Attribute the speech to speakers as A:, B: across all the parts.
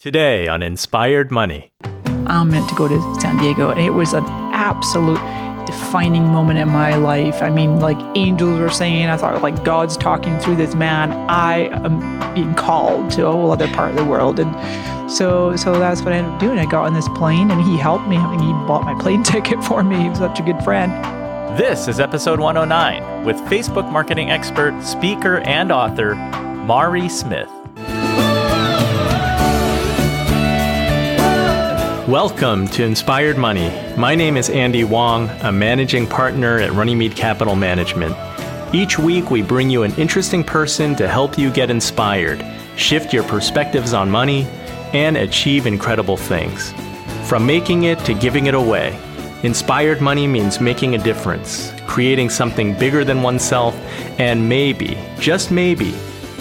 A: Today on Inspired Money.
B: I'm meant to go to San Diego, and it was an absolute defining moment in my life. I mean, like angels were singing. I thought, like, God's talking through this man. I am being called to a whole other part of the world. And so that's what I ended up doing. I got on this plane, and he helped me. I mean, he bought my plane ticket for me. He was such a good friend.
A: This is episode 109 with Facebook marketing expert, speaker, and author, Mari Smith. Welcome to Inspired Money. My name is Andy Wong, a managing partner at Runnymede Capital Management. Each week, we bring you an interesting person to help you get inspired, shift your perspectives on money, and achieve incredible things. From making it to giving it away, Inspired Money means making a difference, creating something bigger than oneself, and maybe, just maybe,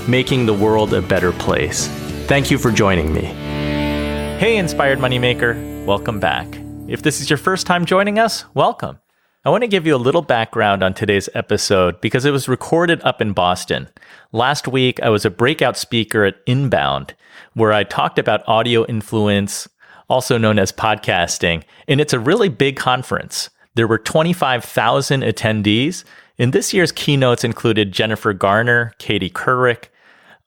A: making the world a better place. Thank you for joining me. Hey, Inspired Moneymaker, welcome back. If this is your first time joining us, welcome. I want to give you a little background on today's episode because it was recorded up in Boston. Last week, I was a breakout speaker at Inbound, where I talked about audio influence, also known as podcasting, and it's a really big conference. There were 25,000 attendees, and this year's keynotes included Jennifer Garner, Katie Couric,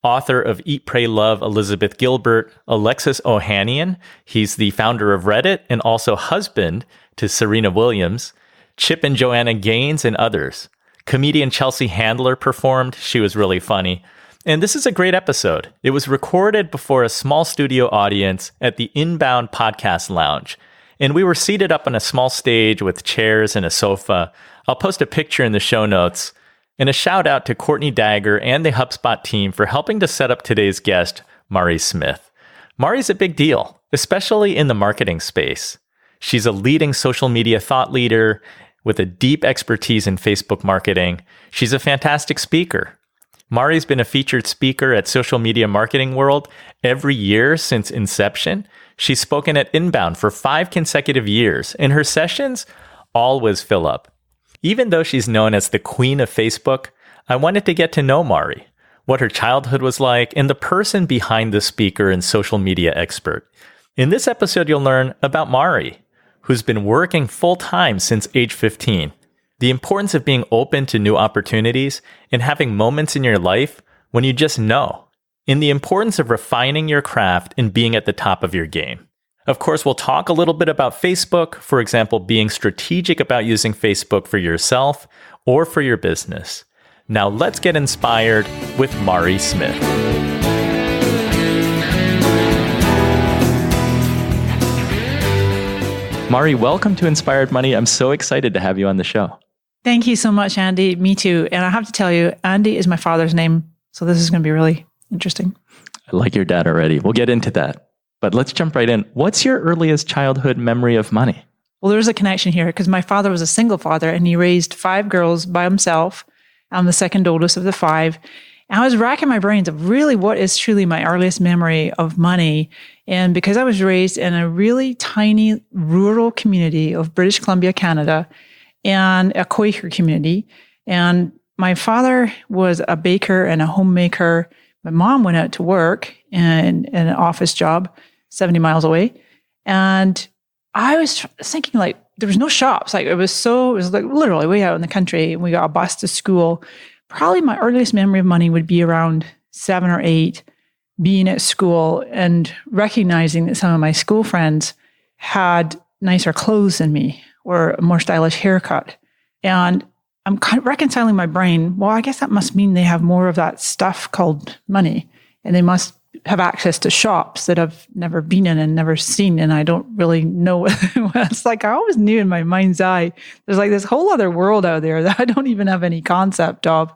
A: author of Eat, Pray, Love, Elizabeth Gilbert, Alexis Ohanian, he's the founder of Reddit and also husband to Serena Williams, Chip and Joanna Gaines, and others. Comedian Chelsea Handler performed. She was really funny. And this is a great episode. It was recorded before a small studio audience at the Inbound Podcast Lounge. And we were seated up on a small stage with chairs and a sofa. I'll post a picture in the show notes. And a shout out to Courtney Dyer and the HubSpot team for helping to set up today's guest, Mari Smith. Mari's a big deal, especially in the marketing space. She's a leading social media thought leader with a deep expertise in Facebook marketing. She's a fantastic speaker. Mari's been a featured speaker at Social Media Marketing World every year since inception. She's spoken at Inbound for 5 consecutive years, and her sessions always fill up. Even though she's known as the queen of Facebook, I wanted to get to know Mari, what her childhood was like, and the person behind the speaker and social media expert. In this episode, you'll learn about Mari, who's been working full-time since age 15, the importance of being open to new opportunities and having moments in your life when you just know, and the importance of refining your craft and being at the top of your game. Of course, we'll talk a little bit about Facebook, for example, being strategic about using Facebook for yourself or for your business. Now let's get inspired with Mari Smith. Mari, welcome to Inspired Money. I'm so excited to have you on the show.
B: Thank you so much, Andy. Me too. And I have to tell you, Andy is my father's name, so this is going to be really interesting.
A: I like your dad already. We'll get into that. But let's jump right in. What's your earliest childhood memory of money?
B: Well, there's a connection here because my father was a single father and he raised 5 girls by himself. I'm the second oldest of the 5. And I was racking my brains of really what is truly my earliest memory of money. And because I was raised in a really tiny rural community of British Columbia, Canada, and a Quaker community, and my father was a baker and a homemaker. My mom went out to work in an office job 70 miles away. And I was thinking, like, there was no shops. Like, it was like literally way out in the country. And we got a bus to school. Probably my earliest memory of money would be around 7 or 8, being at school and recognizing that some of my school friends had nicer clothes than me or a more stylish haircut. And I'm kind of reconciling my brain. Well, I guess that must mean they have more of that stuff called money. And they must have access to shops that I've never been in and never seen, and I don't really know. It's like I always knew in my mind's eye, there's like this whole other world out there that I don't even have any concept of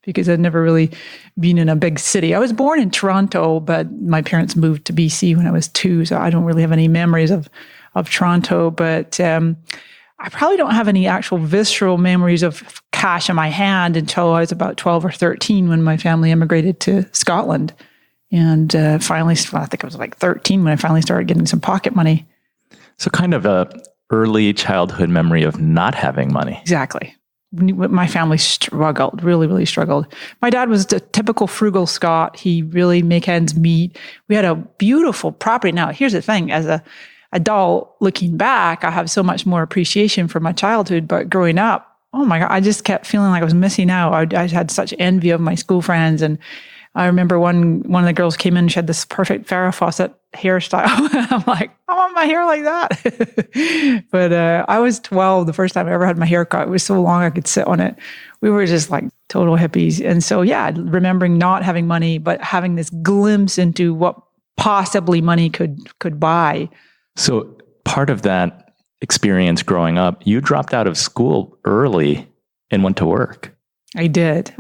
B: because I'd never really been in a big city. I was born in Toronto, but my parents moved to BC when I was 2, so I don't really have any memories of Toronto. But I probably don't have any actual visceral memories of cash in my hand until I was about 12 or 13 when my family immigrated to Scotland. And finally, I think I was like 13 when I finally started getting some pocket money.
A: So kind of a early childhood memory of not having money.
B: Exactly. my family struggled, really, really struggled. My dad was the typical frugal Scot. He really make ends meet. We had a beautiful property. Now, here's the thing. As a adult looking back, I have so much more appreciation for my childhood. But growing up, oh my God, I just kept feeling like I was missing out. I had such envy of my school friends. And I remember one of the girls came in, she had this perfect Farrah Fawcett hairstyle. I'm like, I want my hair like that. But I was 12 the first time I ever had my hair cut. It was so long I could sit on it. We were just like total hippies. And so, yeah, remembering not having money, but having this glimpse into what possibly money could buy.
A: So part of that experience growing up, you dropped out of school early and went to work.
B: I did.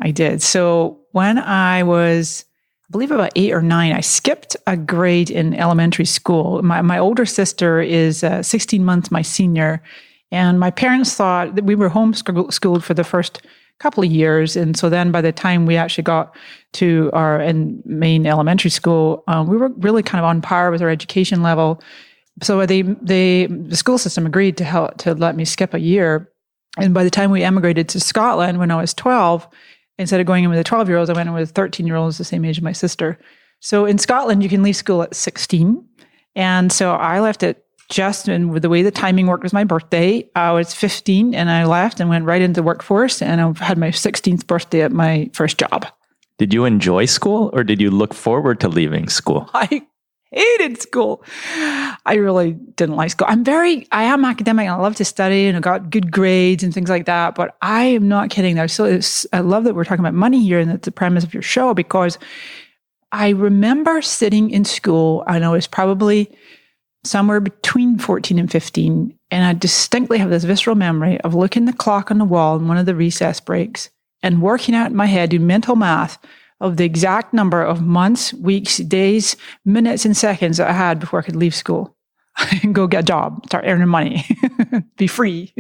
B: So when I was, I believe about 8 or 9, I skipped a grade in elementary school. My older sister is 16 months my senior, and my parents thought that we were homeschooled for the first couple of years. And so then by the time we actually got to our main elementary school, we were really kind of on par with our education level. So the school system agreed to let me skip a year. And by the time we emigrated to Scotland when I was 12, instead of going in with the 12-year-olds, I went in with 13-year-olds the same age as my sister. So in Scotland, you can leave school at 16. And so I left it just, and with the way the timing worked was my birthday, I was 15 and I left and went right into the workforce, and I had my 16th birthday at my first job.
A: Did you enjoy school, or did you look forward to leaving school?
B: I hated school. I really didn't like school. I am academic. I love to study and I got good grades and things like that, but I am not kidding. I love that we're talking about money here, and that's the premise of your show, because I remember sitting in school, I know it's probably somewhere between 14 and 15, and I distinctly have this visceral memory of looking at the clock on the wall in one of the recess breaks and working out in my head, doing mental math of the exact number of months, weeks, days, minutes, and seconds that I had before I could leave school and go get a job, start earning money, be free.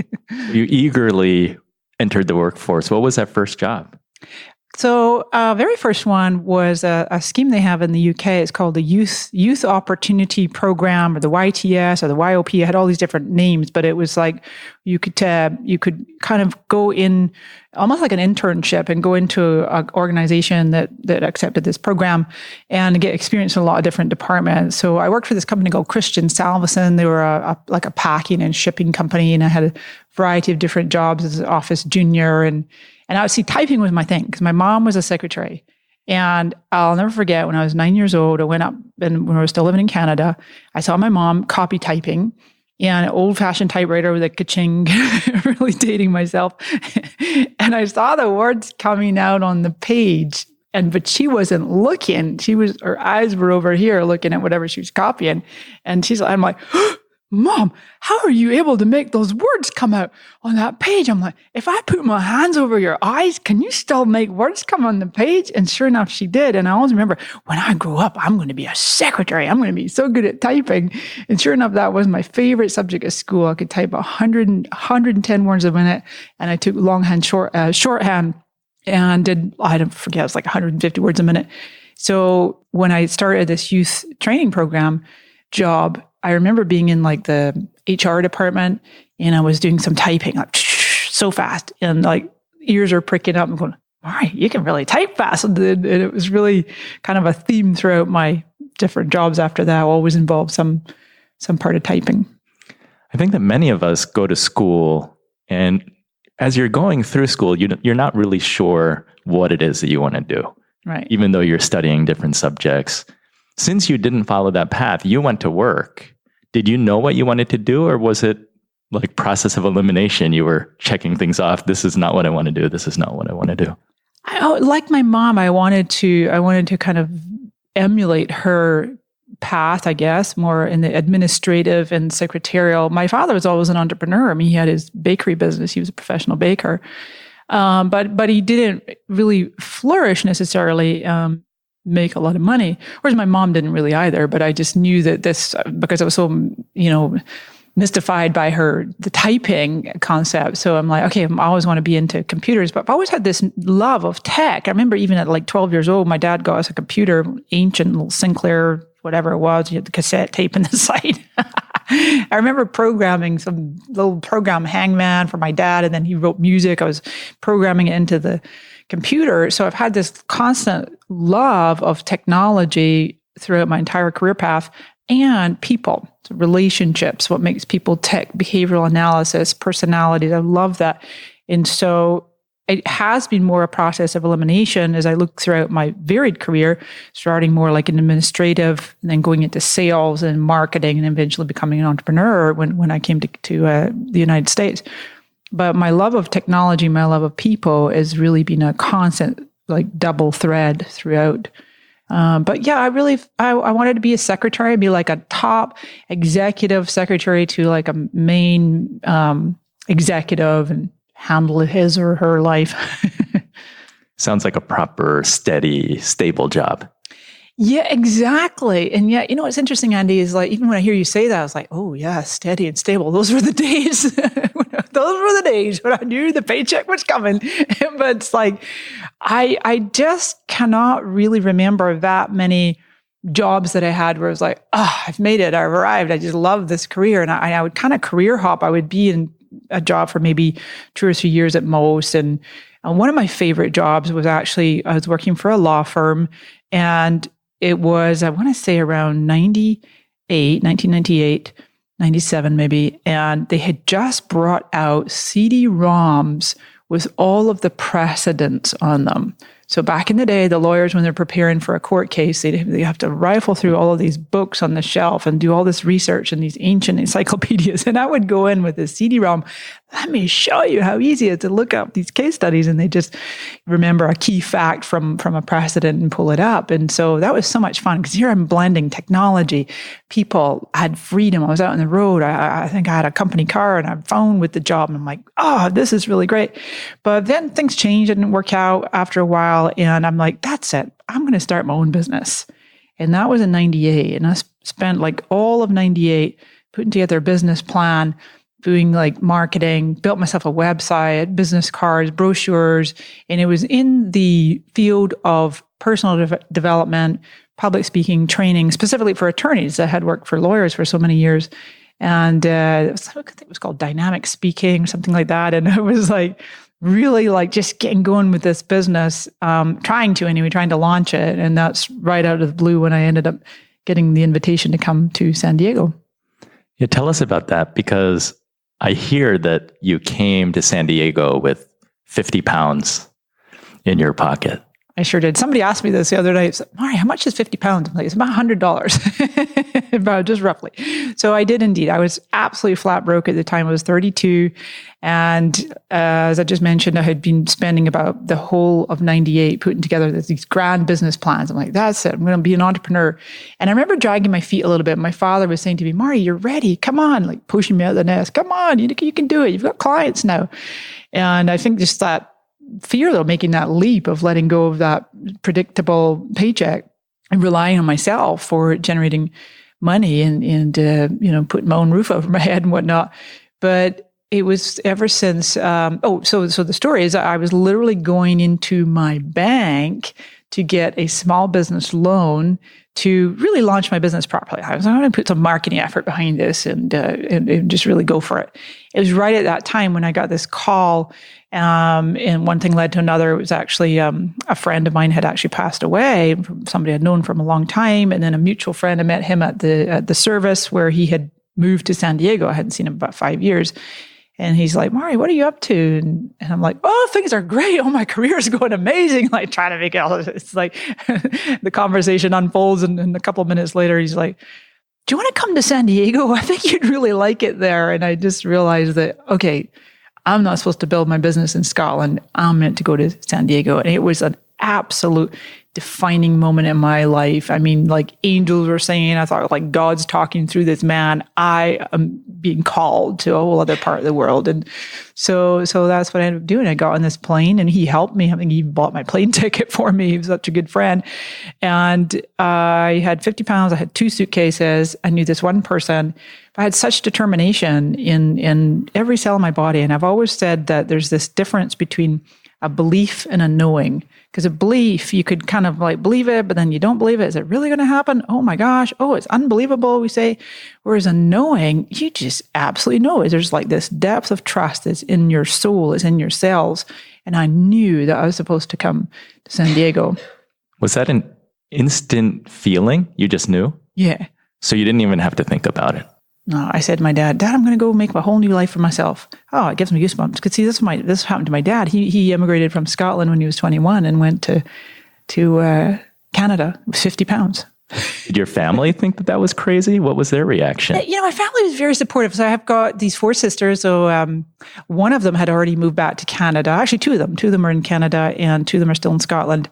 A: You eagerly entered the workforce. What was that first job?
B: So very first one was a scheme they have in the UK. It's called the Youth Opportunity Program, or the YTS, or the YOP. It had all these different names, but it was like you could kind of go in almost like an internship and go into an organization that accepted this program and get experience in a lot of different departments. So I worked for this company called Christian Salveson. They were like a packing and shipping company, and I had a variety of different jobs as an office junior, and I would see typing was my thing because my mom was a secretary. And I'll never forget when I was 9 years old, I went up, and when I was still living in Canada, I saw my mom copy typing and an old-fashioned typewriter with a ka-ching, really dating myself. And I saw the words coming out on the page, but she wasn't looking. Her eyes were over here looking at whatever she was copying. And I'm like, Mom, how are you able to make those words come out on that page? I'm like, if I put my hands over your eyes, can you still make words come on the page? And sure enough, she did. And I always remember, when I grow up, I'm going to be a secretary. I'm going to be so good at typing. And sure enough, that was my favorite subject at school. I could type 110 words a minute. And I took shorthand and did, I don't forget, it was like 150 words a minute. So when I started this youth training program job, I remember being in like the HR department, and I was doing some typing like so fast, and like ears are pricking up and going, all right, you can really type fast. And it was really kind of a theme throughout my different jobs after that. I always involved some part of typing.
A: I think that many of us go to school, and as you're going through school, you're not really sure what it is that you want to do.
B: Right.
A: Even though you're studying different subjects. Since you didn't follow that path, you went to work. Did you know what you wanted to do, or was it like process of elimination? You were checking things off. This is not what I want to do. This is not what I want to do.
B: Like my mom, I wanted to kind of emulate her path, I guess, more in the administrative and secretarial. My father was always an entrepreneur. I mean, he had his bakery business. He was a professional baker. But he didn't really flourish necessarily, make a lot of money, whereas my mom didn't really either. But I just knew that this, because I was so, mystified by the typing concept. So I'm like, okay, I always want to be into computers, but I've always had this love of tech. I remember even at like 12 years old, my dad got us a computer, ancient little Sinclair, whatever it was. You had the cassette tape in the side. I remember programming some little program Hangman for my dad, and then he wrote music. I was programming it into the computer. So I've had this constant love of technology throughout my entire career path, and people, so relationships, what makes people tick, behavioral analysis, personalities. I love that. And so it has been more a process of elimination as I look throughout my varied career, starting more like an administrative and then going into sales and marketing and eventually becoming an entrepreneur when I came to the United States. But my love of technology, my love of people has really been a constant like double thread throughout. But yeah, I wanted to be a secretary, be like a top executive secretary to like a main executive and handle his or her life.
A: Sounds like a proper, steady, stable job.
B: Yeah, exactly. And yeah, what's interesting, Andy, is like, even when I hear you say that, I was like, oh yeah, steady and stable. Those were the days. Those were the days when I knew the paycheck was coming. But it's like, I just cannot really remember that many jobs that I had where I was like, I've made it. I've arrived. I just love this career. And I would kind of career hop. I would be in a job for maybe 2 or 3 years at most. And one of my favorite jobs was actually, I was working for a law firm, and it was, I want to say around 1998, 97 maybe. And they had just brought out CD-ROMs with all of the precedents on them. So back in the day, the lawyers, when they're preparing for a court case, they have to rifle through all of these books on the shelf and do all this research in these ancient encyclopedias. And I would go in with a CD-ROM. Let me show you how easy it is to look up these case studies. And they just remember a key fact from a precedent and pull it up. And so that was so much fun because here I'm blending technology, people. I had freedom. I was out on the road. I think I had a company car and a phone with the job. And I'm like, this is really great. But then things changed. It didn't work out after a while. And I'm like, that's it. I'm going to start my own business. And that was in 98. And I spent like all of 98 putting together a business plan, doing like marketing, built myself a website, business cards, brochures. And it was in the field of personal development, public speaking, training, specifically for attorneys that had worked for lawyers for so many years. And I think it was called dynamic speaking, something like that. And it was like, really like just getting going with this business, trying to launch it. And that's right out of the blue when I ended up getting the invitation to come to San Diego.
A: Yeah, tell us about that, because I hear that you came to San Diego with 50 pounds in your pocket.
B: I sure did. Somebody asked me this the other day. It's like, Mari, how much is 50 pounds? I'm like, it's about $100, about just roughly. So I did indeed. I was absolutely flat broke at the time. I was 32. And as I just mentioned, I had been spending about the whole of 98 putting together these grand business plans. I'm like, that's it. I'm going to be an entrepreneur. And I remember dragging my feet a little bit. My father was saying to me, Mari, you're ready. Come on, like pushing me out of the nest. Come on, you can do it. You've got clients now. And I think just that fear, though, making that leap of letting go of that predictable paycheck and relying on myself for generating money and putting my own roof over my head and whatnot. But it was ever since, so the story is I was literally going into my bank to get a small business loan to really launch my business properly. I was going to put some marketing effort behind this and just really go for it. It was right at that time when I got this call, and one thing led to another. It was actually a friend of mine had actually passed away, somebody I'd known from a long time, and then a mutual friend. I met him at the service where he had moved to San Diego. I hadn't seen him about 5 years. And he's like, Mari, what are you up to? And I'm like, things are great. My career is going amazing. Like trying to make it all. It's like the conversation unfolds. And a couple of minutes later, he's like, do you want to come to San Diego? I think you'd really like it there. And I just realized that, okay, I'm not supposed to build my business in Scotland. I'm meant to go to San Diego. And it was an absolute defining moment in my life. I mean, like angels were singing. I thought like God's talking through this man. I am being called to a whole other part of the world. And so that's what I ended up doing. I got on this plane and he helped me. I think he bought my plane ticket for me. He was such a good friend. And I had 50 pounds. I had 2 suitcases. I knew this one person. I had such determination in every cell of my body. And I've always said that there's this difference between a belief and a knowing. Because a belief, you could kind of like believe it, but then you don't believe it. Is it really going to happen? Oh my gosh. Oh, it's unbelievable, we say. Whereas a knowing, you just absolutely know. There's like this depth of trust that's in your soul, it's in your cells. And I knew that I was supposed to come to San Diego.
C: Was that an instant feeling? You just knew?
B: Yeah.
C: So you didn't even have to think about it?
B: No, I said to my dad, I'm going to go make a whole new life for myself. Oh, it gives me goosebumps. Because see, this happened to my dad. He immigrated from Scotland when he was 21 and went to Canada with 50 pounds.
C: Did your family think that was crazy? What was their reaction?
B: My family was very supportive. So I've got these 4 sisters. So one of them had already moved back to Canada. Actually, 2 of them. 2 of them are in Canada and 2 of them are still in Scotland.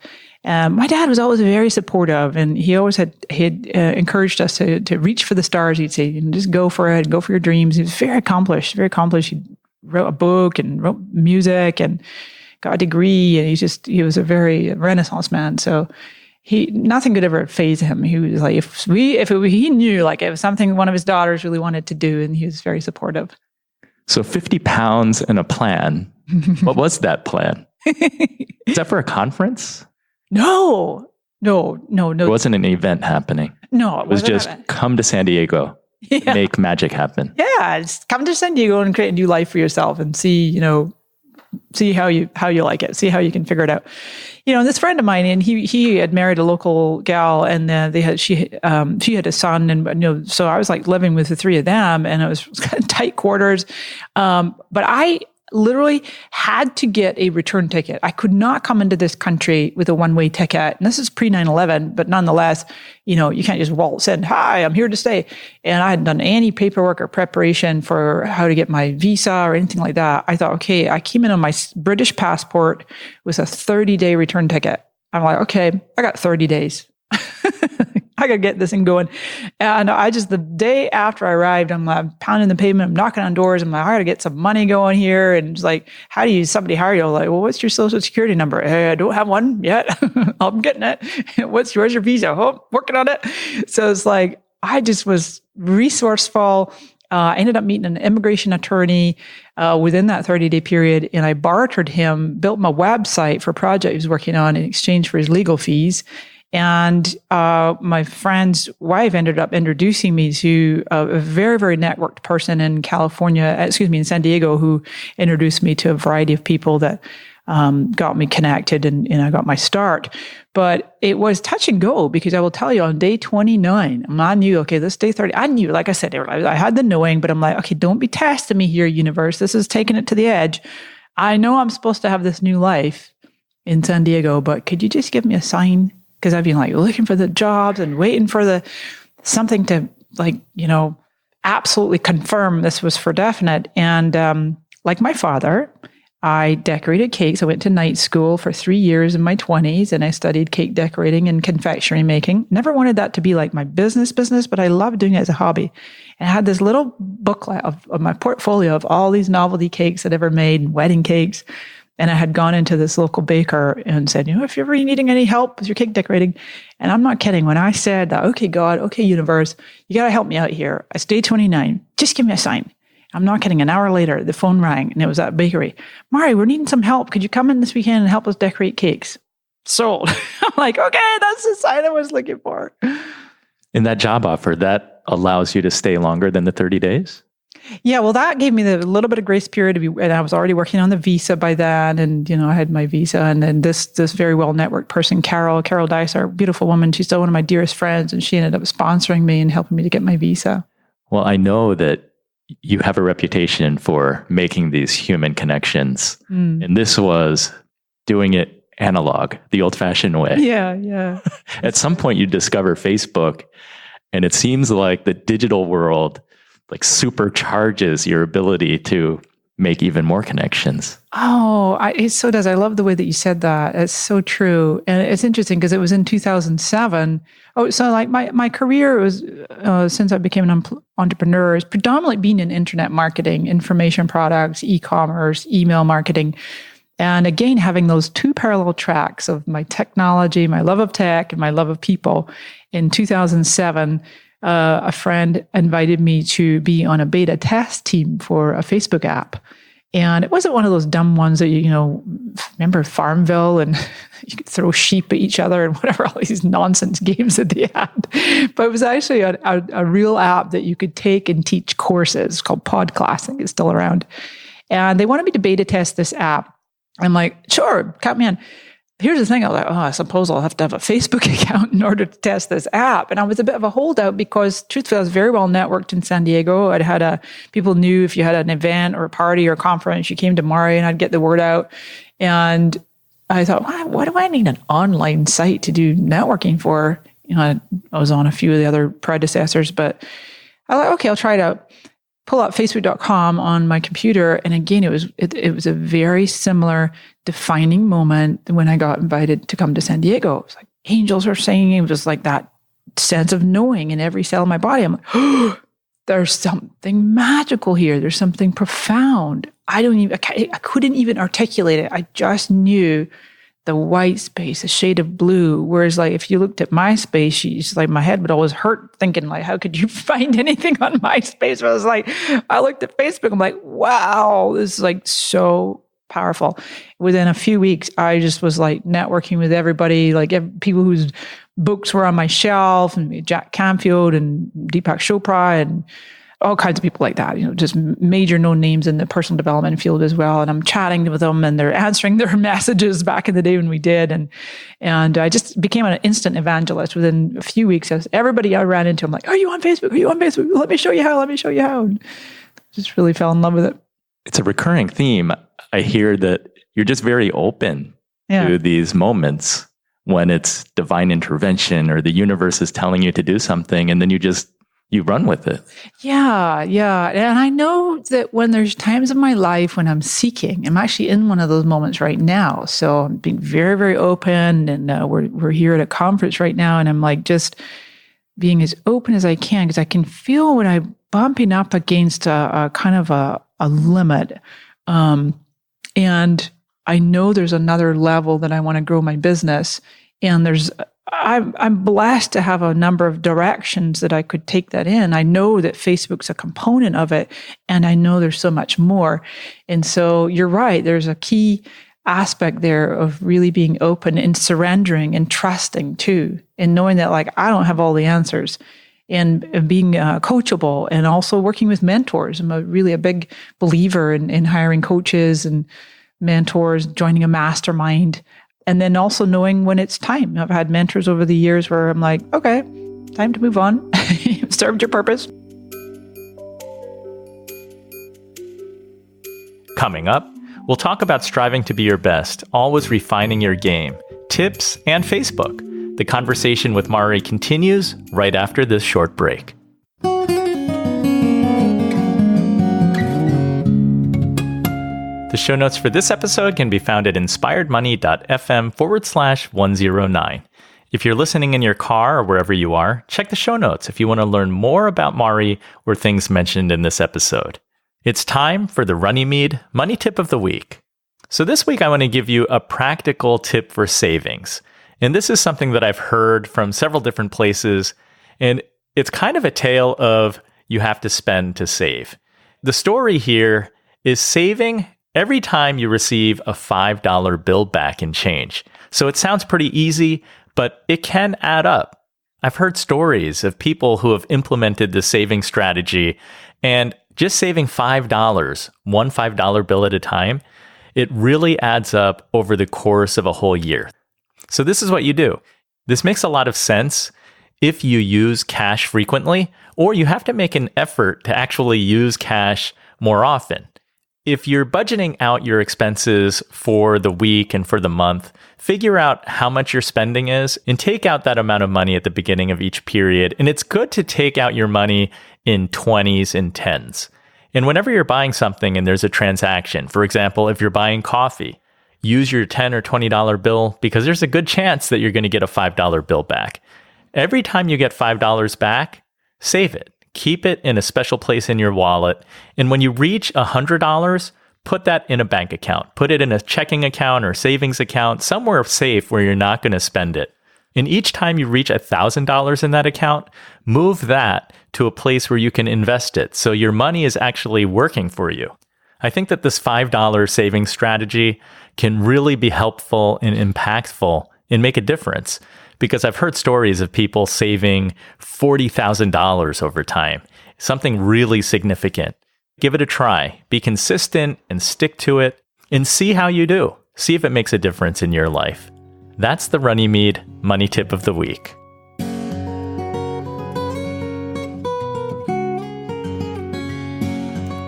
B: My dad was always very supportive, and he always had encouraged us to reach for the stars. He'd say, just go for it, go for your dreams. He was very accomplished, very accomplished. He wrote a book and wrote music and got a degree, and he was a very Renaissance man. So nothing could ever faze him. He was like, he knew like it was something one of his daughters really wanted to do, and he was very supportive.
C: So 50 pounds and a plan. What was that plan? Is that for a conference?
B: No.
C: It wasn't an event happening.
B: No,
C: it was just come to San Diego, make magic happen.
B: Yeah, just come to San Diego and create a new life for yourself and see how you like it, see how you can figure it out. This friend of mine, and he had married a local gal, and she had a son, and so I was like living with the 3 of them, and it was kind of tight quarters. But I literally had to get a return ticket. I could not come into this country with a one-way ticket. And this is pre 9/11, but nonetheless, you can't just waltz in, hi, I'm here to stay. And I hadn't done any paperwork or preparation for how to get my visa or anything like that. I thought, okay, I came in on my British passport with a 30-day return ticket. I'm like, okay, I got 30 days. I got to get this thing going. And the day after I arrived, I'm like pounding the pavement, I'm knocking on doors. I'm like, I got to get some money going here. And it's like, how do somebody hire you? I'm like, well, what's your social security number? Hey, I don't have one yet. I'm getting it. Where's your visa? Oh, working on it. So it's like, I just was resourceful. I ended up meeting an immigration attorney within that 30-day period, and I bartered him, built my website for a project he was working on in exchange for his legal fees. And my friend's wife ended up introducing me to a very, very networked person in in San Diego, who introduced me to a variety of people that got me connected, and I got my start. But it was touch and go, because I will tell you, on day 29, I knew, okay, this day 30, I knew, like I said, I had the knowing, but I'm like, okay, don't be testing me here, universe. This is taking it to the edge. I know I'm supposed to have this new life in San Diego, but could you just give me a sign? Because I've been like looking for the jobs and waiting for something to absolutely confirm this was for definite. And like my father, I decorated cakes. I went to night school for 3 years in my 20s, and I studied cake decorating and confectionery making. Never wanted that to be like my business, but I loved doing it as a hobby. And I had this little booklet of my portfolio of all these novelty cakes I'd ever made, and wedding cakes. And I had gone into this local baker and said, if you're ever needing any help with your cake decorating. And I'm not kidding. When I said that, okay, God, okay, universe, you got to help me out here. It's day 29. Just give me a sign. I'm not kidding. An hour later, the phone rang, and it was that bakery. Mari, we're needing some help. Could you come in this weekend and help us decorate cakes? Sold. I'm like, okay, that's the sign I was looking for.
C: In that job offer, that allows you to stay longer than the 30 days?
B: Yeah, well, that gave me the little bit of grace period and I was already working on the visa by then, and I had my visa, and then this very well networked person, Carol Dyer, beautiful woman. She's still one of my dearest friends, and she ended up sponsoring me and helping me to get my visa.
C: Well, I know that you have a reputation for making these human connections, and this was doing it analog, the old-fashioned way.
B: Yeah.
C: At some point, you discover Facebook, and it seems like the digital world like supercharges your ability to make even more connections.
B: Oh, it so does. I love the way that you said that. It's so true. And it's interesting because it was in 2007. Oh, so like my career was, since I became an entrepreneur, is predominantly been in internet marketing, information products, e-commerce, email marketing. And again, having those 2 parallel tracks of my technology, my love of tech, and my love of people. In 2007, a friend invited me to be on a beta test team for a Facebook app. And it wasn't one of those dumb ones that, remember Farmville and you could throw sheep at each other and whatever, all these nonsense games that they had. But it was actually a real app that you could take and teach courses called Podcast. I think it's still around. And they wanted me to beta test this app. I'm like, sure, count me in. Here's the thing. I was like, I suppose I'll have to have a Facebook account in order to test this app. And I was a bit of a holdout because, truthfully, I was very well networked in San Diego. I'd had people knew if you had an event or a party or a conference, you came to Mari and I'd get the word out. And I thought, why do I need an online site to do networking for? I was on a few of the other predecessors, but I was like, okay, I'll try it out. Pull up Facebook.com on my computer. And again, it was a very similar defining moment when I got invited to come to San Diego. It was like angels are singing. It was like that sense of knowing in every cell of my body. I'm like, oh, there's something magical here. There's something profound. I couldn't even articulate it. I just knew the white space, a shade of blue. Whereas like, if you looked at MySpace, my head would always hurt thinking like, how could you find anything on MySpace? But I looked at Facebook, I'm like, wow, this is like so powerful. Within a few weeks, I just was like networking with everybody, people whose books were on my shelf, and Jack Canfield and Deepak Chopra and all kinds of people like that, just major known names in the personal development field as well. And I'm chatting with them and they're answering their messages back in the day when we did. And I just became an instant evangelist within a few weeks. Everybody I ran into, I'm like, are you on Facebook? Are you on Facebook? Let me show you how. And just really fell in love with it.
C: It's a recurring theme. I hear that you're just very open to these moments when it's divine intervention or the universe is telling you to do something, and then you run with it. Yeah.
B: And I know that when there's times in my life when I'm seeking, I'm actually in one of those moments right now. So I'm being very, very open, and we're here at a conference right now, and I'm like just being as open as I can, because I can feel when I'm bumping up against a kind of a limit. And I know there's another level that I want to grow my business. And I'm blessed to have a number of directions that I could take that in. I know that Facebook's a component of it, and I know there's so much more. And so you're right. There's a key aspect there of really being open and surrendering and trusting too, and knowing that I don't have all the answers, and being coachable, and also working with mentors. I'm really a big believer in hiring coaches and mentors, joining a mastermind. And then also knowing when it's time. I've had mentors over the years where I'm like, okay, time to move on. You've served your purpose.
A: Coming up, we'll talk about striving to be your best, always refining your game, tips, and Facebook. The conversation with Mari continues right after this short break. The show notes for this episode can be found at inspiredmoney.fm/109. If you're listening in your car or wherever you are, check the show notes if you want to learn more about Mari or things mentioned in this episode. It's time for the Runnymede Money Tip of the Week. So this week I want to give you a practical tip for savings. And this is something that I've heard from several different places, and it's kind of a tale of you have to spend to save. The story here is saving every time you receive a $5 bill back in change. So it sounds pretty easy, but it can add up. I've heard stories of people who have implemented the saving strategy, and just saving $5, one $5 bill at a time, it really adds up over the course of a whole year. So this is what you do. This makes a lot of sense if you use cash frequently, or you have to make an effort to actually use cash more often. If you're budgeting out your expenses for the week and for the month, figure out how much your spending is and take out that amount of money at the beginning of each period. And it's good to take out your money in 20s and 10s. And whenever you're buying something and there's a transaction, for example, if you're buying coffee, use your $10 or $20 bill, because there's a good chance that you're going to get a $5 bill back. Every time you get $5 back, save it. Keep it in a special place in your wallet. And when you reach $100, put that in a bank account. Put it in a checking account or savings account, somewhere safe where you're not going to spend it. And each time you reach $1,000 in that account, move that to a place where you can invest it, so your money is actually working for you. I think that this $5 saving strategy can really be helpful and impactful and make a difference, because I've heard stories of people saving $40,000 over time, something really significant. Give it a try. Be consistent and stick to it and see how you do. See if it makes a difference in your life. That's the Runnymede Money Tip of the Week.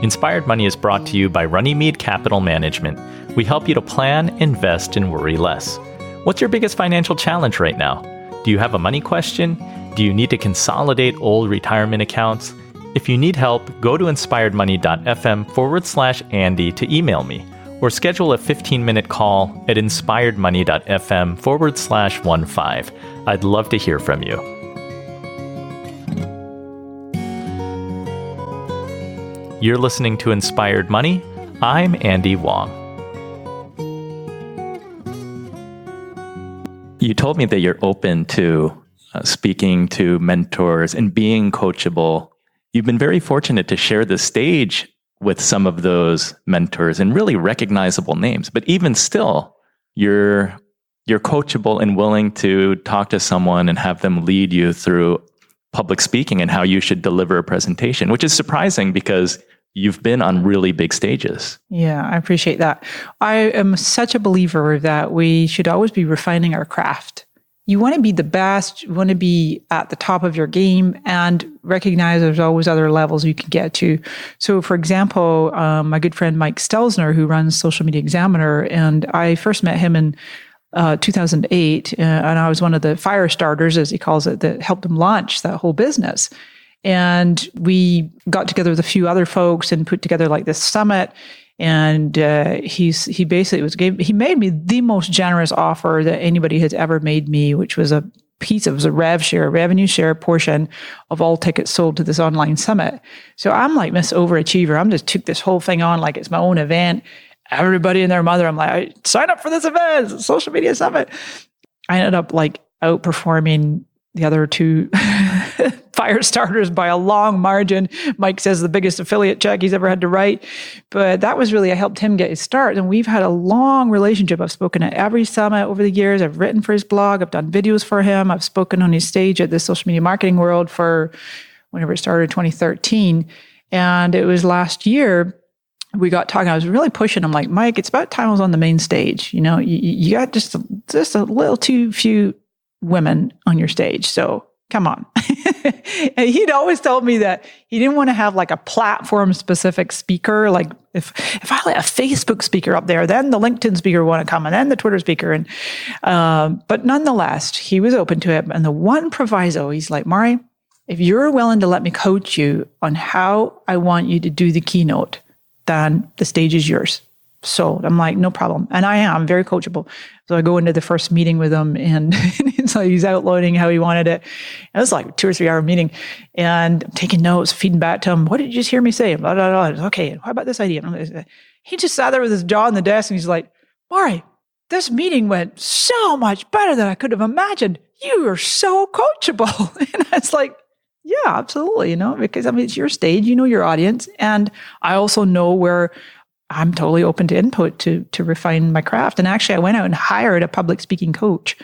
A: Inspired Money is brought to you by Runnymede Capital Management. We help you to plan, invest, and worry less. What's your biggest financial challenge right now? Do you have a money question? Do you need to consolidate old retirement accounts? If you need help, go to inspiredmoney.fm/Andy to email me, or schedule a 15-minute call at inspiredmoney.fm/15. I'd love to hear from you. You're listening to Inspired Money. I'm Andy Wong.
C: You told me that you're open to speaking to mentors and being coachable. You've been very fortunate to share the stage with some of those mentors and really recognizable names. But even still, you're coachable and willing to talk to someone and have them lead you through public speaking and how you should deliver a presentation, which is surprising because you've been on really big stages.
B: Yeah, I appreciate that. I am such a believer that we should always be refining our craft. You want to be the best, you want to be at the top of your game, and recognize there's always other levels you can get to. So for example, my good friend Mike Stelzner, who runs Social Media Examiner, and I first met him in 2008, and I was one of the fire starters, as he calls it, that helped him launch that whole business. And we got together with a few other folks and put together like this summit. And he made me the most generous offer that anybody has ever made me, which was a revenue share portion of all tickets sold to this online summit. So I'm like Miss Overachiever. I'm just took this whole thing on like it's my own event. Everybody and their mother, I'm like, sign up for this event, it's a social media summit. I ended up like outperforming the other two fire starters by a long margin. Mike says the biggest affiliate check he's ever had to write. But that was really, I helped him get his start. And we've had a long relationship. I've spoken at every summit over the years. I've written for his blog. I've done videos for him. I've spoken on his stage at the Social Media Marketing World for whenever it started, 2013. And it was last year, we got talking. I was really pushing him like, Mike, it's about time I was on the main stage. You know, you got just a little too few women on your stage. So come on. And he'd always told me that he didn't want to have like a platform specific speaker. Like if I let a Facebook speaker up there, then the LinkedIn speaker would want to come and then the Twitter speaker. And, but nonetheless, he was open to it. And the one proviso, he's like, Mari, if you're willing to let me coach you on how I want you to do the keynote, then the stage is yours. So I'm like, no problem. And I am very coachable. So I go into the first meeting with him and so he's outlining how he wanted it. It was like a 2 or 3 hour meeting and I'm taking notes, feeding back to him. What did you just hear me say? Blah, blah, blah. Okay, how about this idea? He just sat there with his jaw on the desk and he's like, Mari, this meeting went so much better than I could have imagined. You are so coachable. And I was like, yeah, absolutely. You know, because I mean, it's your stage, you know, your audience. And I also know where I'm totally open to input to refine my craft. And actually, I went out and hired a public speaking coach,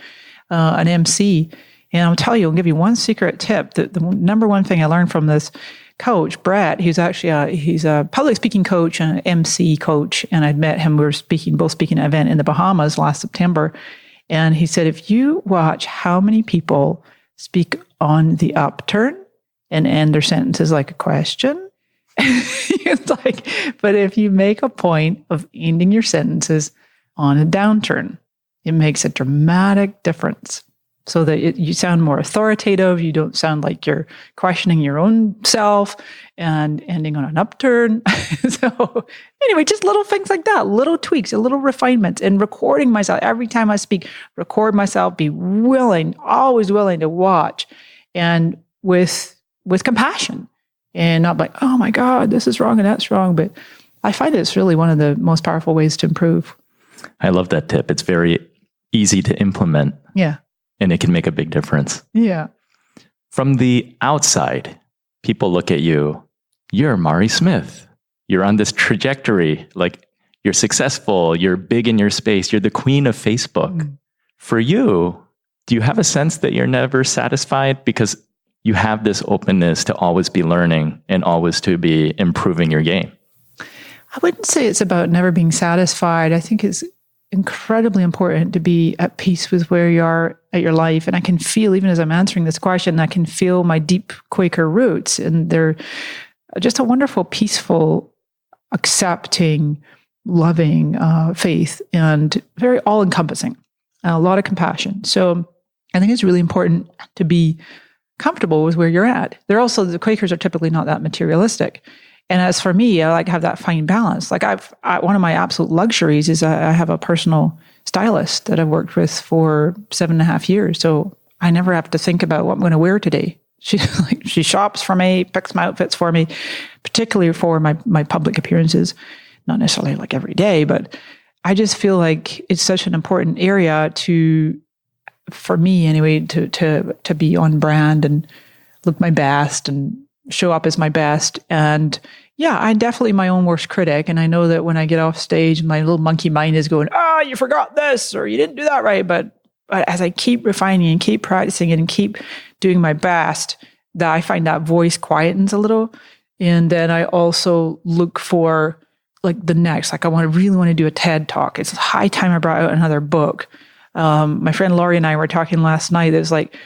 B: an MC. And I'll tell you, I'll give you one secret tip. The number one thing I learned from this coach, Brett, he's actually he's a public speaking coach and an MC coach. And I'd met him. We were both speaking at an event in the Bahamas last September. And he said, if you watch how many people speak on the upturn and end their sentences like a question, it's like, but if you make a point of ending your sentences on a downturn, it makes a dramatic difference so that you sound more authoritative. You don't sound like you're questioning your own self and ending on an upturn. So anyway, just little things like that, little tweaks, a little refinements, and recording myself every time I speak, record myself, be willing, always willing to watch and with compassion. And not like, oh my God, this is wrong and that's wrong. But I find it's really one of the most powerful ways to improve.
C: I love that tip. It's very easy to implement.
B: Yeah.
C: And it can make a big difference.
B: Yeah.
C: From the outside, people look at you. You're Mari Smith. you're on this trajectory, like you're successful, you're big in your space, you're the queen of Facebook. For you, do you have a sense that you're never satisfied because you have this openness to always be learning and always to be improving your game?
B: I wouldn't say it's about never being satisfied. I think it's incredibly important to be at peace with where you are at your life. And I can feel, even as I'm answering this question, I can feel my deep Quaker roots. And they're just a wonderful, peaceful, accepting, loving faith, and very all-encompassing, a lot of compassion. So I think it's really important to be comfortable with where you're at. The Quakers are typically not that materialistic. And as for me, I like to have that fine balance. Like one of my absolute luxuries is I have a personal stylist that I've worked with for 7.5 years. So I never have to think about what I'm going to wear today. She shops for me, picks my outfits for me, particularly for my public appearances. Not necessarily like every day, but I just feel like it's such an important area for me anyway, to be on brand and look my best and show up as my best. And yeah, I'm definitely my own worst critic. And I know that when I get off stage, my little monkey mind is going, you forgot this, or you didn't do that right. But as I keep refining and keep practicing it and keep doing my best, that I find that voice quietens a little. And then I also look for like the next, like I really want to do a TED talk. It's high time I brought out another book. My friend Laurie and I were talking last night. It's like,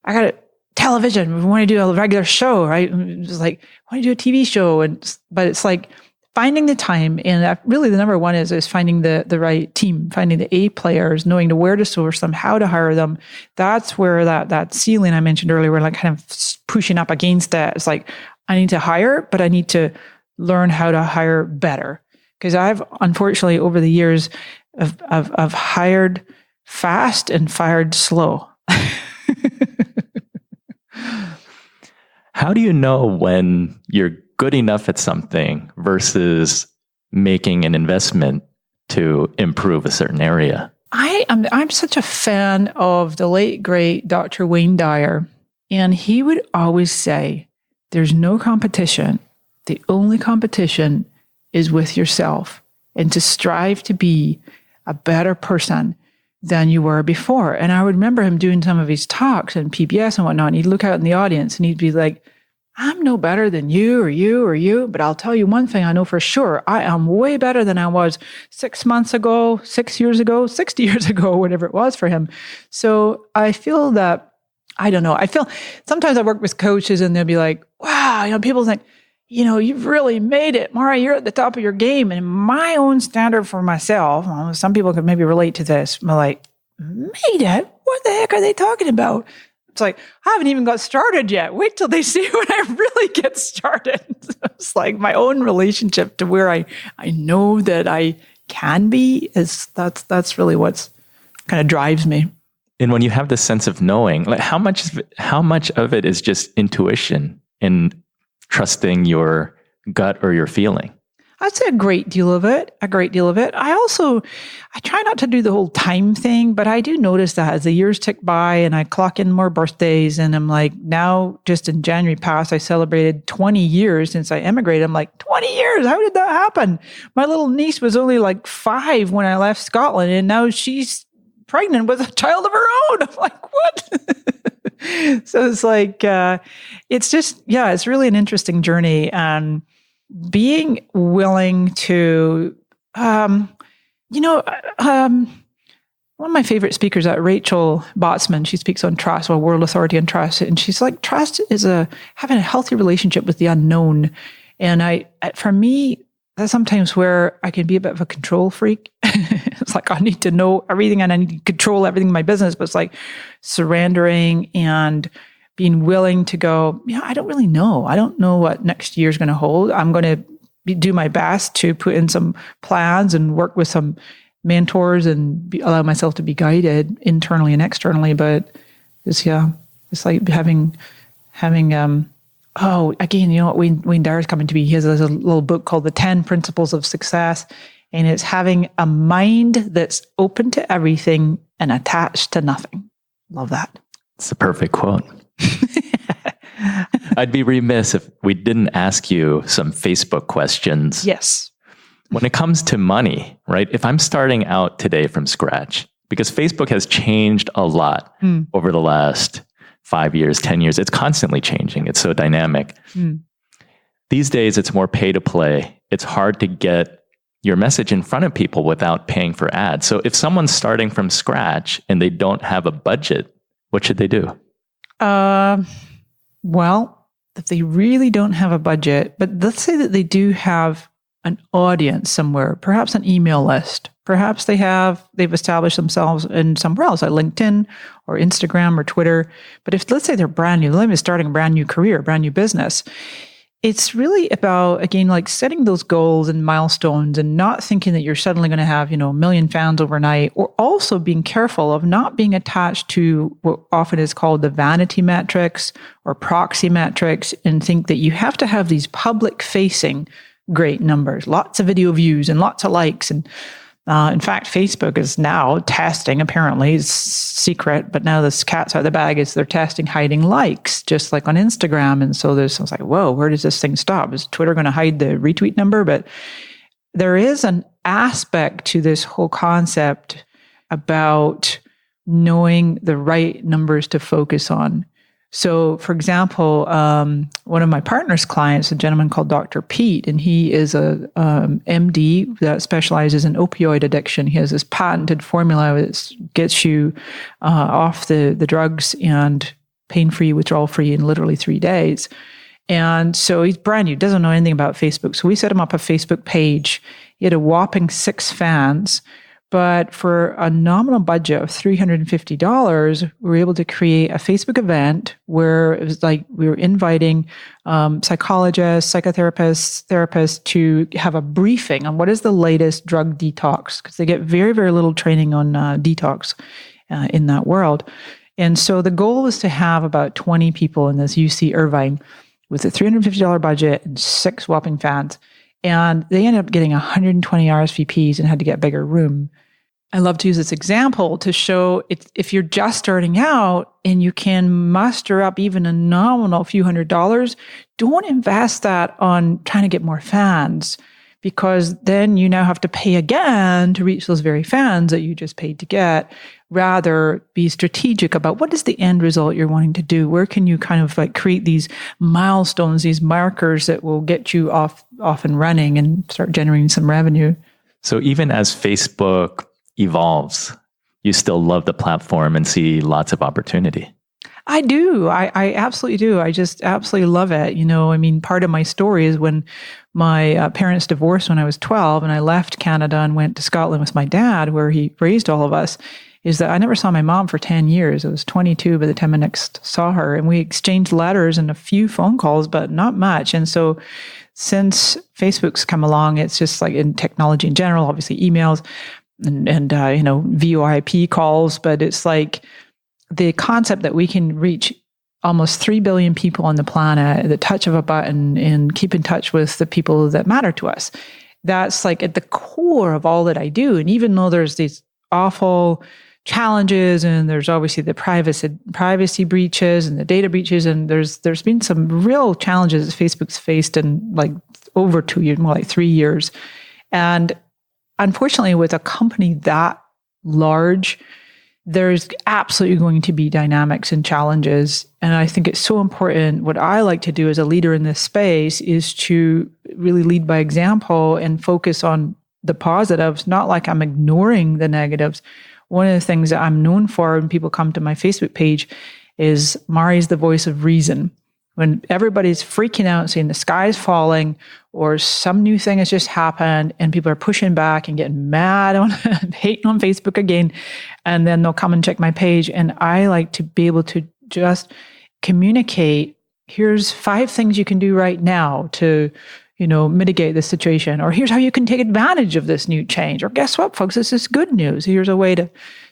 B: I got a television. We want to do a regular show, right? It's like, I want to do a TV show. But it's like finding the time. And really the number one is finding the right team, finding the A players, knowing where to source them, how to hire them. That's where that ceiling I mentioned earlier, we're like kind of pushing up against that. It's like, I need to hire, but I need to learn how to hire better. Because I've unfortunately over the years I've hired fast and fired slow.
C: How do you know when you're good enough at something versus making an investment to improve a certain area? I'm such a fan of the late great Dr. Wayne Dyer, and he would always say, "There's no competition. The only competition is with yourself, and to strive to be a better person than you were before." And I would remember him doing some of his talks and PBS and whatnot. And he'd look out in the audience and he'd be like, "I'm no better than you or you or you, but I'll tell you one thing I know for sure. I am way better than I was 6 months ago, 6 years ago, 60 years ago," whatever it was for him. So I feel that, I don't know. I feel sometimes I work with coaches and they'll be like, "Wow," people think, "You've really made it, Mara. You're at the top of your game." And my own standard for myself, some people could maybe relate to this. I'm like, "Made it? What the heck are they talking about?" It's like, I haven't even got started yet. Wait till they see when I really get started. It's like my own relationship to where I know that I can be that's really what's kind of drives me. And when you have this sense of knowing, like how much of it is just intuition and trusting your gut or your feeling?
B: I'd say a great deal of it. I try not to do the whole time thing, but I do notice that as the years tick by and I clock in more birthdays, and I'm like, now just in January past, I celebrated 20 years since I immigrated. I'm like, 20 years? How did that happen? My little niece was only like 5 when I left Scotland, and now she's pregnant with a child of her own. I'm like, what? So it's like, it's just, it's really an interesting journey. And being willing to, one of my favorite speakers, Rachel Botsman, she speaks on trust, world authority and trust. And she's like, trust is having a healthy relationship with the unknown. And for me, that's sometimes where I can be a bit of a control freak. It's like, I need to know everything and I need to control everything in my business, but it's like surrendering and being willing to go, I don't really know. I don't know what next year's going to hold. I'm going to do my best to put in some plans and work with some mentors and allow myself to be guided internally and externally. But it's like having again, what Wayne Dyer's coming to be. He has a little book called The 10 Principles of Success, and it's having a mind that's open to everything and attached to nothing. Love that.
C: It's the perfect quote. I'd be remiss if we didn't ask you some Facebook questions.
B: Yes.
C: When it comes to money, right? If I'm starting out today from scratch, because Facebook has changed a lot over the last 5 years, 10 years, it's constantly changing. It's so dynamic. These days, it's more pay to play. It's hard to get your message in front of people without paying for ads. So if someone's starting from scratch and they don't have a budget, what should they do?
B: Well, if they really don't have a budget, but let's say that they do have an audience somewhere, perhaps an email list. Perhaps they've established themselves in somewhere else, like LinkedIn or Instagram or Twitter. But if, let's say they're brand new, they're starting a brand new career, brand new business, it's really about, again, like setting those goals and milestones and not thinking that you're suddenly going to have, a million fans overnight, or also being careful of not being attached to what often is called the vanity metrics or proxy metrics, and think that you have to have these public facing great numbers, lots of video views and lots of likes. And in fact, Facebook is now testing, apparently it's secret, but now this cat's out of the bag, is they're testing hiding likes, just like on Instagram. And so I was like, whoa, where does this thing stop? Is Twitter going to hide the retweet number? But there is an aspect to this whole concept about knowing the right numbers to focus on. So, for example, one of my partner's clients, a gentleman called Dr. Pete, and he is a MD that specializes in opioid addiction. He has this patented formula that gets you off the drugs and pain-free, withdrawal-free in literally 3 days. And so he's brand new, doesn't know anything about Facebook. So we set him up a Facebook page. He had a whopping 6 fans. But for a nominal budget of $350, we were able to create a Facebook event where it was like we were inviting psychologists, psychotherapists, therapists to have a briefing on what is the latest drug detox, because they get very, very little training on detox in that world. And so the goal was to have about 20 people in this UC Irvine with a $350 budget and 6 whopping fans. And they ended up getting 120 RSVPs and had to get a bigger room. I love to use this example to show if you're just starting out and you can muster up even a nominal few $100s, don't invest that on trying to get more fans, because then you now have to pay again to reach those very fans that you just paid to get. Rather, be strategic about what is the end result you're wanting to do. Where can you kind of like create these milestones, these markers that will get you off and running and start generating some revenue.
C: So even as Facebook evolves, you still love the platform and see lots of opportunity.
B: I do. I absolutely do. I just absolutely love it. Part of my story is when my parents divorced when I was 12 and I left Canada and went to Scotland with my dad, where he raised all of us, is that I never saw my mom for 10 years. I was 22 by the time I next saw her. And we exchanged letters and a few phone calls, but not much. And so since Facebook's come along, it's just like in technology in general, obviously emails and VoIP calls, but it's like the concept that we can reach almost 3 billion people on the planet at the touch of a button and keep in touch with the people that matter to us. That's like at the core of all that I do. And even though there's these awful challenges and there's obviously the privacy breaches and the data breaches, and there's been some real challenges that Facebook's faced in like over 2 years, more like 3 years. And unfortunately, with a company that large, there's absolutely going to be dynamics and challenges. And I think it's so important. What I like to do as a leader in this space is to really lead by example and focus on the positives, not like I'm ignoring the negatives. One of the things that I'm known for when people come to my Facebook page is Mari's the voice of reason. When everybody's freaking out, saying the sky's falling or some new thing has just happened and people are pushing back and getting mad on hating on Facebook again, and then they'll come and check my page. And I like to be able to just communicate, here's 5 things you can do right now to, mitigate this situation, or here's how you can take advantage of this new change, or guess what, folks, this is good news. Here's a way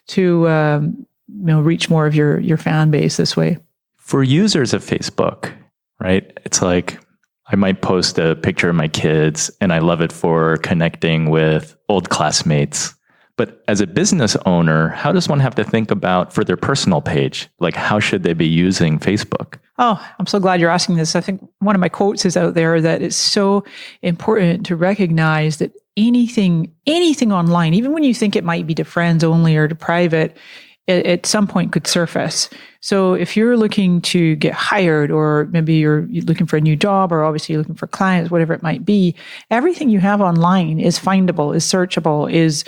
B: to reach more of your fan base this way.
C: For users of Facebook, right? It's like I might post a picture of my kids and I love it for connecting with old classmates. But as a business owner, how does one have to think about for their personal page? Like, how should they be using Facebook?
B: Oh, I'm so glad you're asking this. I think one of my quotes is out there that it's so important to recognize that anything online, even when you think it might be to friends only or to private, at some point could surface. So if you're looking to get hired, or maybe you're looking for a new job, or obviously you're looking for clients, whatever it might be, everything you have online is findable, is searchable, is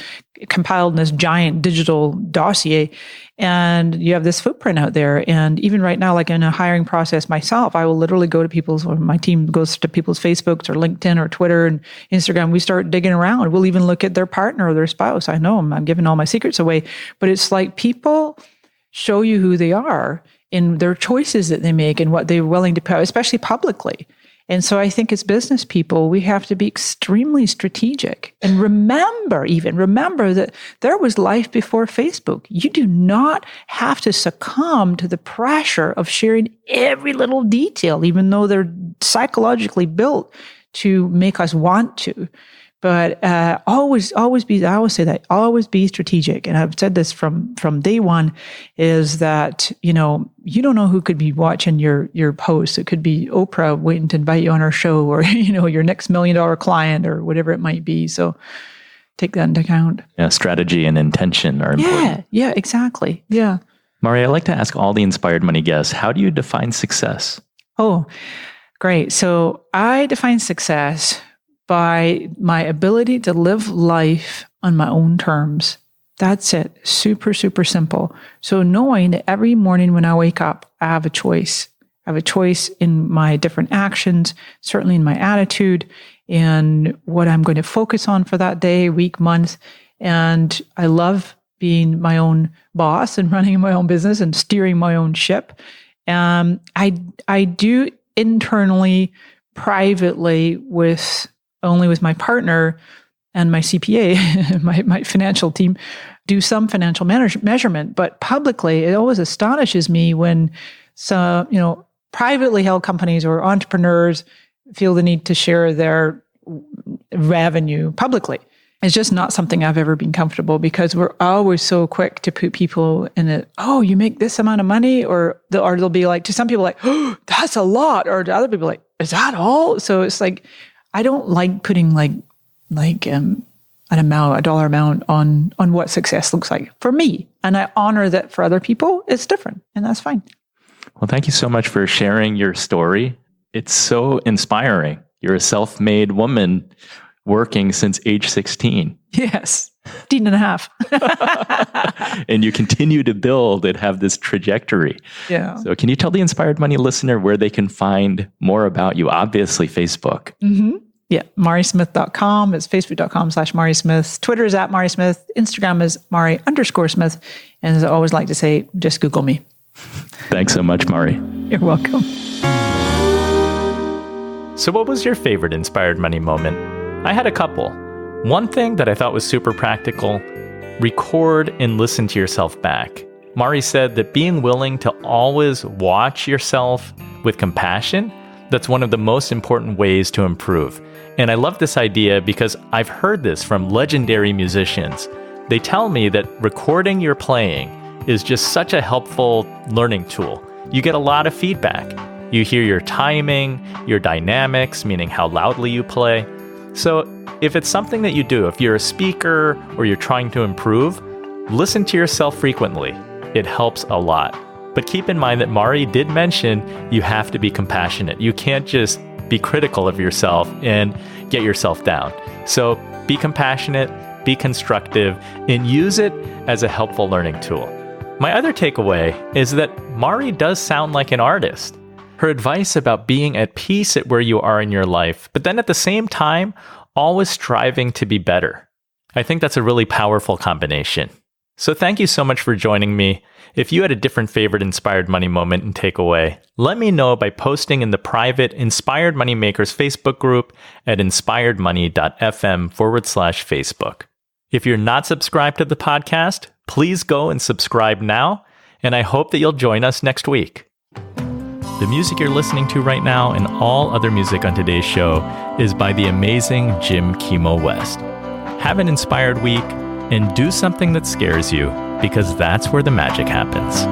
B: compiled in this giant digital dossier. And you have this footprint out there. And even right now, like in a hiring process myself, I will literally go to people's, or my team goes to people's Facebooks or LinkedIn or Twitter and Instagram. We start digging around. We'll even look at their partner or their spouse. I know I'm giving all my secrets away, but it's like people show you who they are in their choices that they make and what they're willing to pay, especially publicly. And so I think as business people, we have to be extremely strategic and remember that there was life before Facebook. You do not have to succumb to the pressure of sharing every little detail, even though they're psychologically built to make us want to. But always be, I always say that, always be strategic. And I've said this from day one, is that, you don't know who could be watching your posts. It could be Oprah waiting to invite you on her show, or, your next $1 million client, or whatever it might be. So take that into account.
C: Yeah, strategy and intention are important.
B: Yeah, exactly. Yeah.
C: Mari, I like to ask all the Inspired Money guests, how do you define success?
B: Oh, great. So I define success by my ability to live life on my own terms. That's it. Super, super simple. So knowing that every morning when I wake up, I have a choice. I have a choice in my different actions, certainly in my attitude, and what I'm going to focus on for that day, week, month. And I love being my own boss and running my own business and steering my own ship. I do internally, privately, only with my partner and my CPA, my financial team, do some financial measurement. But publicly, it always astonishes me when some, privately held companies or entrepreneurs feel the need to share their revenue publicly. It's just not something I've ever been comfortable, because we're always so quick to put people in it. Oh, you make this amount of money, or they'll be like, to some people like, oh, that's a lot, or to other people like, is that all? So it's like, I don't like putting a dollar amount on what success looks like for me. And I honor that for other people, it's different, and that's fine.
C: Well, thank you so much for sharing your story. It's so inspiring. You're a self-made woman working since age 16.
B: Yes, 15 and a half.
C: And you continue to build and have this trajectory.
B: Yeah.
C: So can you tell the Inspired Money listener where they can find more about you? Obviously, Facebook.
B: Mm-hmm. Yeah, marismith.com. It's facebook.com/MariSmith. Twitter is @MariSmith. Instagram is Mari_Smith. And as I always like to say, just Google me.
C: Thanks so much, Mari.
B: You're welcome.
A: So what was your favorite Inspired Money moment? I had a couple. One thing that I thought was super practical: record and listen to yourself back. Mari said that being willing to always watch yourself with compassion, that's one of the most important ways to improve. And I love this idea because I've heard this from legendary musicians. They tell me that recording your playing is just such a helpful learning tool. You get a lot of feedback. You hear your timing, your dynamics, meaning how loudly you play. So if it's something that you do, if you're a speaker or you're trying to improve, listen to yourself frequently. It helps a lot. But keep in mind that Mari did mention you have to be compassionate. You can't just be critical of yourself and get yourself down. So be compassionate, be constructive, and use it as a helpful learning tool. My other takeaway is that Mari does sound like an artist. Her advice about being at peace at where you are in your life, but then at the same time, always striving to be better. I think that's a really powerful combination. So thank you so much for joining me. If you had a different favorite Inspired Money moment and takeaway, let me know by posting in the private Inspired Money Makers Facebook group at inspiredmoney.fm/Facebook. If you're not subscribed to the podcast, please go and subscribe now, and I hope that you'll join us next week. The music you're listening to right now and all other music on today's show is by the amazing Jim Kimo West. Have an inspired week and do something that scares you, because that's where the magic happens.